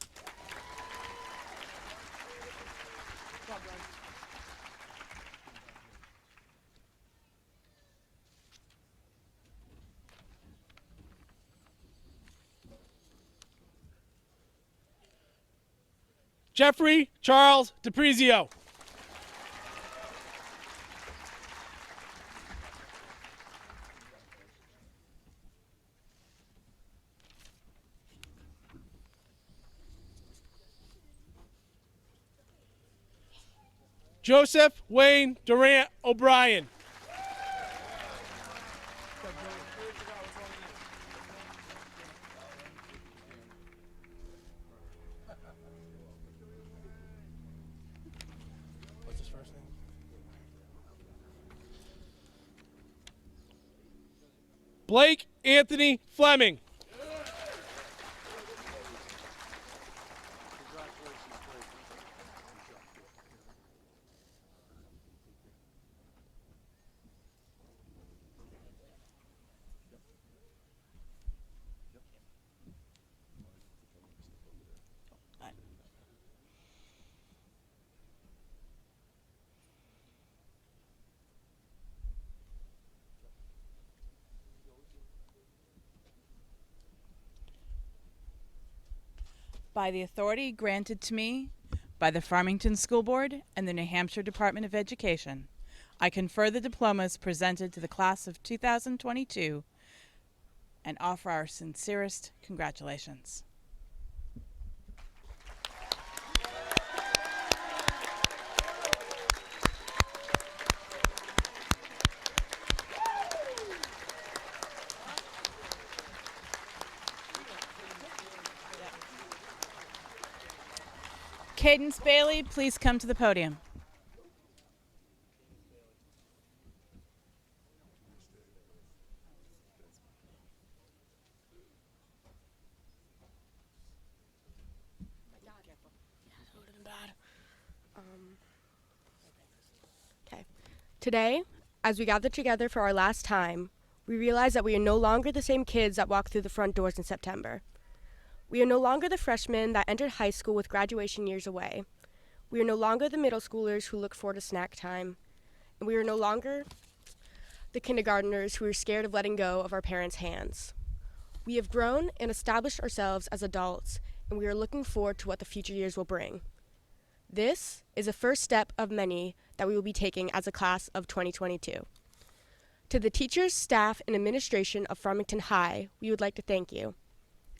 Jeffrey Charles DePrizio. Joseph Wayne Durant O'Brien. Blake Anthony Fleming.
By the authority granted to me by the Farmington School Board and the New Hampshire Department of Education, I confer the diplomas presented to the class of 2022 and offer our sincerest congratulations. Cadence Bailey, please come to the podium.
Okay. Today, as we gather together for our last time, we realize that we are no longer the same kids that walked through the front doors in September. We are no longer the freshmen that entered high school with graduation years away. We are no longer the middle schoolers who look forward to snack time. And we are no longer the kindergartners who are scared of letting go of our parents' hands. We have grown and established ourselves as adults, and we are looking forward to what the future years will bring. This is a first step of many that we will be taking as a class of 2022. To the teachers, staff, and administration of Farmington High, we would like to thank you.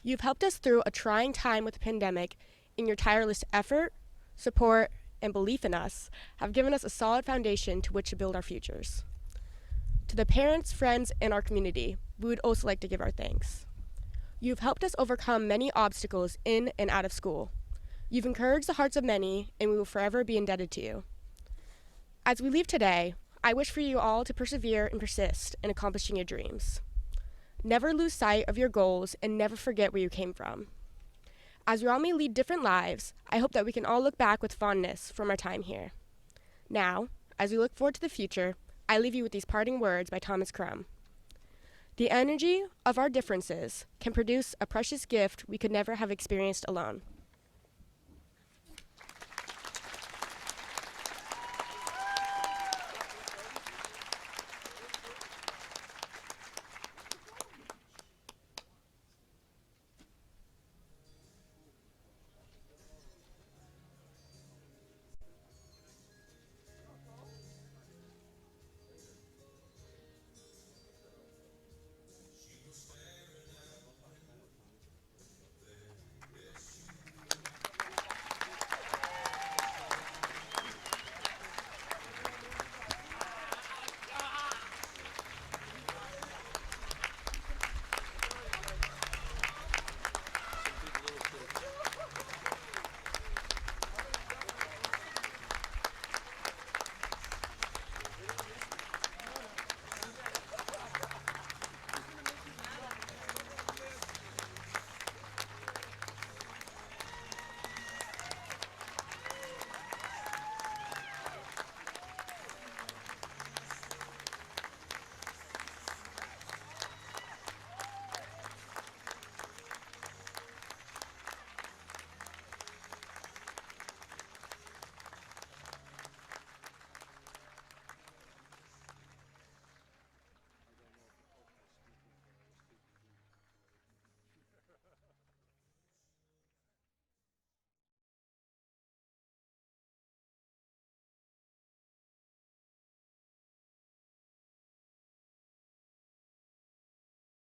You've helped us through a trying time with the pandemic, and your tireless effort, support, and belief in us have given us a solid foundation to which to build our futures. To the parents, friends, and our community, we would also like to give our thanks. You've helped us overcome many obstacles in and out of school. You've encouraged the hearts of many, and we will forever be indebted to you. As we leave today, I wish for you all to persevere and persist in accomplishing your dreams. Never lose sight of your goals and never forget where you came from. As we all may lead different lives, I hope that we can all look back with fondness from our time here. Now, as we look forward to the future, I leave you with these parting words by Thomas Crum. The energy of our differences can produce a precious gift we could never have experienced alone.